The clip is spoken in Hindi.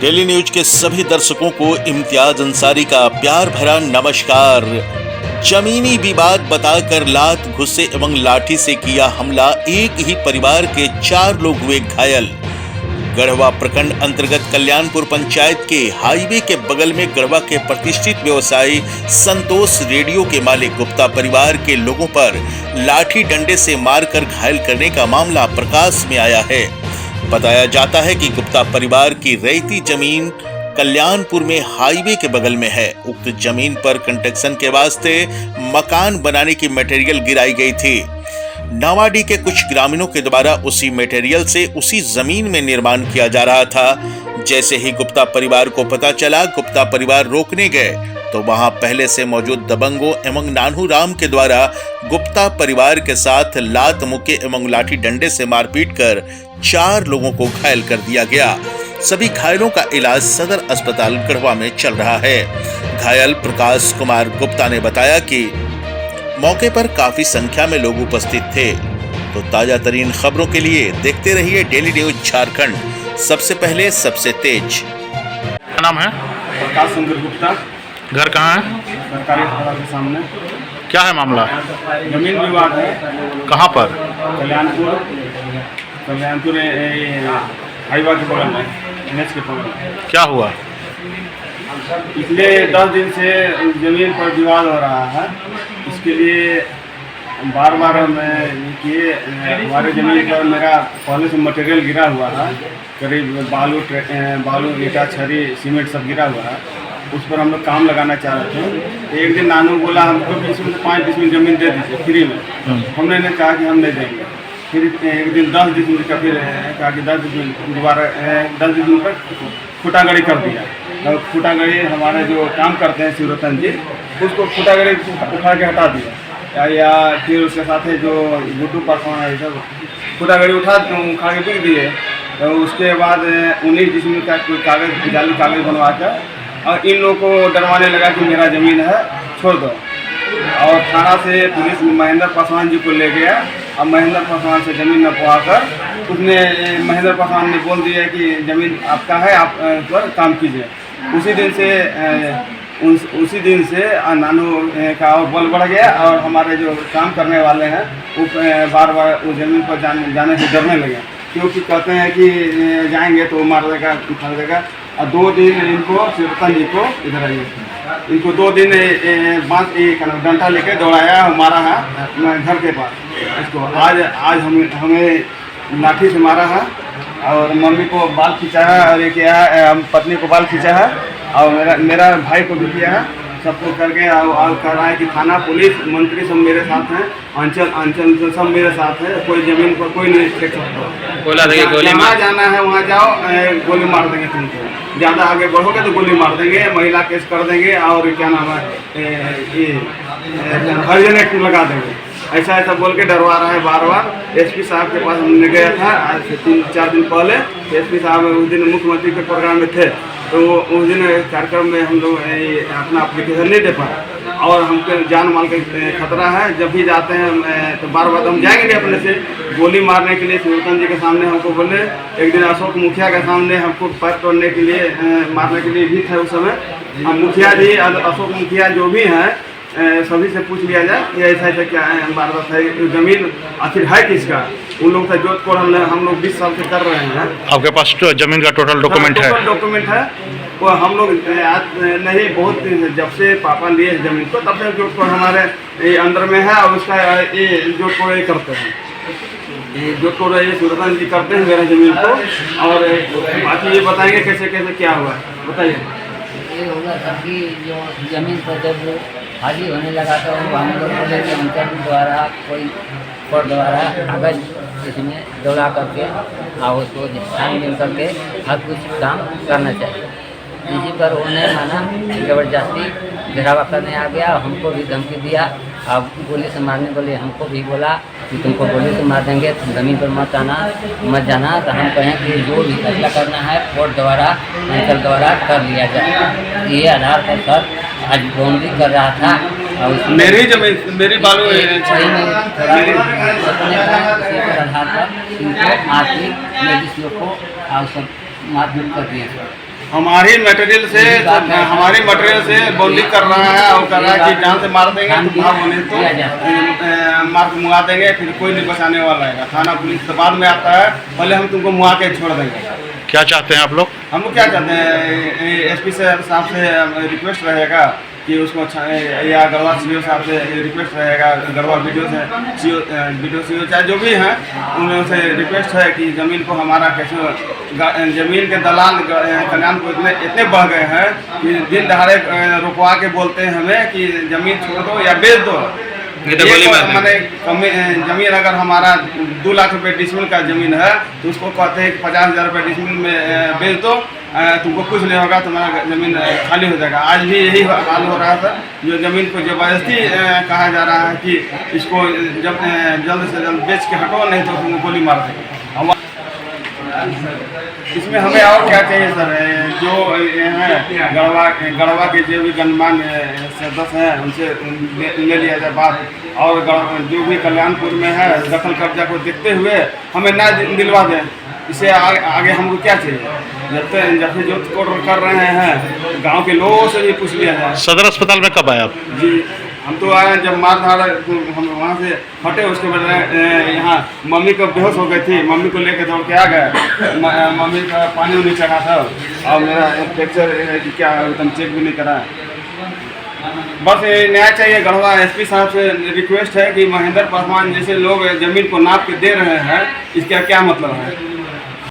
डेली न्यूज के सभी दर्शकों को इम्तियाज अंसारी का प्यार भरा नमस्कार। जमीनी विवाद बताकर लात, गुस्से एवं लाठी से किया हमला, एक ही परिवार के 4 लोग हुए घायल। गढ़वा प्रखंड अंतर्गत कल्याणपुर पंचायत के हाईवे के बगल में गढ़वा के प्रतिष्ठित व्यवसायी संतोष रेडियो के मालिक गुप्ता परिवार के लोगों पर लाठी डंडे से मारकर घायल करने का मामला प्रकाश में आया है। बताया जाता है कि गुप्ता परिवार की रैयती जमीन कल्याणपुर में हाईवे के बगल में है। उक्त जमीन पर कंस्ट्रक्शन के वास्ते मकान बनाने की मटेरियल गिराई गई थी। नावाडी के कुछ ग्रामीणों के द्वारा उसी मटेरियल से उसी जमीन में निर्माण किया जा रहा था। जैसे ही गुप्ता परिवार को पता चला, गुप्ता परिवार रोकने गए तो वहां पहले से मौजूद दबंगों एवं नानू राम के द्वारा गुप्ता परिवार के साथ लात, मुक्के एवं लाठी डंडे से मारपीट कर 4 लोगों को घायल कर दिया गया। सभी घायलों का इलाज सदर अस्पताल गढ़वा में चल रहा है। घायल प्रकाश कुमार गुप्ता ने बताया कि मौके पर काफी संख्या में लोग उपस्थित थे। तो ताजा तरीन खबरों के लिए देखते रहिए डेली न्यूज झारखंड, सबसे पहले सबसे तेज। क्या नाम है? प्रकाश चंद्र गुप्ता। घर कहाँ है? सरकारी अस्पताल के सामने। क्या है मामला? जमीन विवाद है। कहाँ पर? कल्याणपुर हाईवा के बगल में, NH के बगल में। क्या हुआ? पिछले 10 दिन से जमीन पर विवाद हो रहा है। इसके लिए बार बार हमारे ज़मीन पर मेरा पहले से मटेरियल गिरा हुआ है। करीब बालू ईटा, छरी, सीमेंट सब गिरा हुआ है। उस पर हम लोग काम लगाना चाह रहे थे। एक दिन नानू बोला हमको 20 में से 5 डिसमिल जमीन दे दीजिए फ्री में। हमने कहा कि हम नहीं देंगे। फिर एक दिन 10 डिसमिल का फिर कहा कि 10 डिसमिल दोबारा 10 डिसमिल पर फुटागड़ी कर दिया। और फुटागड़ी हमारे जो काम करते हैं शिवरतन जी, उसको फुटागड़ी उखाड़ के हटा दिया। या फिर उसके साथ जो गुड्डू पासवान है सब फुटागड़ी उखाड़ के बिक दिए। तो उसके बाद 19 डिसमिल का कोई कागज़, जाली कागज़ बनवा कर और इन लोगों को डरवाने लगा कि मेरा ज़मीन है, छोड़ दो। और थाना से पुलिस महेंद्र पासवान जी को ले गया। अब महेंद्र पासवान से ज़मीन नपवा कर उसने महेंद्र पासवान ने बोल दिया कि ज़मीन आपका है, आप पर काम कीजिए। उसी दिन से नानू का और बल बढ़ गया और हमारे जो काम करने वाले हैं वो बार बार उस ज़मीन पर जाने से डरने लगे, क्योंकि कहते हैं कि जाएंगे तो मार देगा, उठा देगा। और 2 दिन इनको शिवरतन जी को इधर आइए, इनको 2 दिन बांस डंडा लेके दौड़ाया, मारा है घर के पास। इसको आज हमें लाठी से मारा है और मम्मी को बाल खींचा है और एक पत्नी को बाल खींचा है और मेरा भाई को भी किया है। सबको करके और कह रहा है कि थाना, पुलिस, मंत्री सब मेरे साथ हैं, अंचल सब मेरे साथ है। कोई ज़मीन पर कोई नहीं फेंक सकता। बोला था कि गोली मार जाना है वहाँ जाओ, गोली मार देंगे तुमको। ज़्यादा आगे बढ़ोगे तो गोली मार देंगे, महिला केस कर देंगे और क्या नाम है हर्जनेट लगा देंगे। ऐसा बोल के डरवा रहा है बार बार। SP साहब के पास हमने गया था आज से 3-4 दिन पहले। SP साहब उस दिन मुख्यमंत्री के प्रोग्राम में थे, तो उस दिन कार्यक्रम में हम लोग अपना एप्लीकेशन नहीं दे पाए और हमको जान माल का खतरा है। जब भी जाते हैं तो बार बार हम जाएंगे नहीं अपने से गोली मारने के लिए। शिवरतन जी के सामने हमको बोले, एक दिन अशोक मुखिया के सामने हमको पैर तोड़ने के लिए मारने के लिए भी थे उस समय। मुखिया जी, अशोक मुखिया जो भी हैं, सभी से पूछ लिया जाए कि ऐसा क्या है, वारदात है, ज़मीन आखिर है किसका। उन लोग से जोधपुर हम लोग 20 साल से कर रहे हैं। आपके पास तो जमीन का टोटल डॉक्यूमेंट है? डॉक्यूमेंट है। वो हम लोग नहीं, बहुत जब से पापा लिए ज़मीन को तब से जोधपुर हमारे अंदर में है और उसका ये जोधपुर ये करते हैं, ये जोधपुर ये शिवरतन जी करते हैं मेरा ज़मीन को। और बाकी ये बताएंगे कैसे कैसे क्या हुआ, बताइए। ये होगा कि जो ज़मीन पर जब हाजिर होने लगा तो हम लोग बोले कि अंचल द्वारा कोई कोर्ट द्वारा कागज इसमें दौड़ा करके और उसको छानबीन करके हर कुछ काम करना चाहिए। इसी पर उन्हें माना, ज़बरदस्ती घेरावा करने आ गया। हमको भी धमकी दिया, अब गोली से मारने के लिए हमको भी बोला कि तुमको गोली से मार देंगे, ज़मीन पर मत जाना। तो हम कहें कि जो भी फैसला करना है कोर्ट द्वारा, अंचल द्वारा कर लिया जाए। ये आधार पर सर आज बाउंड्री कर रहा था और मेरी जमीन, मेरी बालू आधार पर इनको मारपीट, लेडीज लोग को और सब मारपीट कर दिए। हमारी मटेरियल से बाउंड्री कर रहा है और कर रहा है कि जान से मार देंगे तो भाव होने तो मार के मुआ देंगे, फिर कोई नहीं बचाने वाला है। थाना पुलिस तो बाद में आता है, पहले हम तुमको मुआ के छोड़ देंगे। क्या चाहते हैं आप लोग? हम लोग क्या चाहते हैं, एसपी साहब से रिक्वेस्ट रहेगा कि उसको या गढ़वा सीओ साहब से रिक्वेस्ट रहेगा, गढ़वा वीडियो सीओ चाहे जो भी हैं उनसे रिक्वेस्ट है कि ज़मीन को हमारा कैसे, ज़मीन के दलाल कल्याण को इतने बढ़ गए हैं कि दिन दहाड़े रुकवा के बोलते हैं हमें कि ज़मीन छोड़ दो या बेच दो। मैंने ज़मीन अगर हमारा 2 लाख रुपए डिसमिल का ज़मीन है तो उसको कहते हैं कि 50,000 रुपये डिसमिल में बेच दो, तुमको कुछ नहीं होगा, तुम्हारा ज़मीन खाली हो जाएगा। आज भी यही हाल हो रहा था, जो ज़मीन को ज़बरदस्ती कहा जा रहा है कि इसको जल्द से जल्द बेच के हटो, नहीं तो तुमको गोली मार देंगे। इसमें हमें और क्या चाहिए सर, जो हैं गढ़वा के जो भी गणमान्य सदस्य हैं उनसे ले लिया जाए बात, और जो भी कल्याणपुर में है दखल कब्जा को देखते हुए हमें ना दिलवा दें। इससे आगे हमको क्या चाहिए, जब से जो कोर्ट कर रहे हैं गांव के लोगों से भी पूछ लिया जाए। सदर अस्पताल में कब आए आप? जी हम तो आए जब मार धाड़ हम वहाँ से हटे, उसके बाद यहाँ मम्मी को बेहोश हो गई थी, मम्मी को लेकर दौड़ के आ गए। मम्मी का पानी उनी चढ़ा था और मेरा फ्रैक्चर क्या एकदम चेक भी नहीं करा। बस न्याय चाहिए। गढ़वा एसपी साहब से रिक्वेस्ट है कि महेंद्र पासवान जैसे लोग ज़मीन को नाप के दे रहे हैं, इसका क्या मतलब है।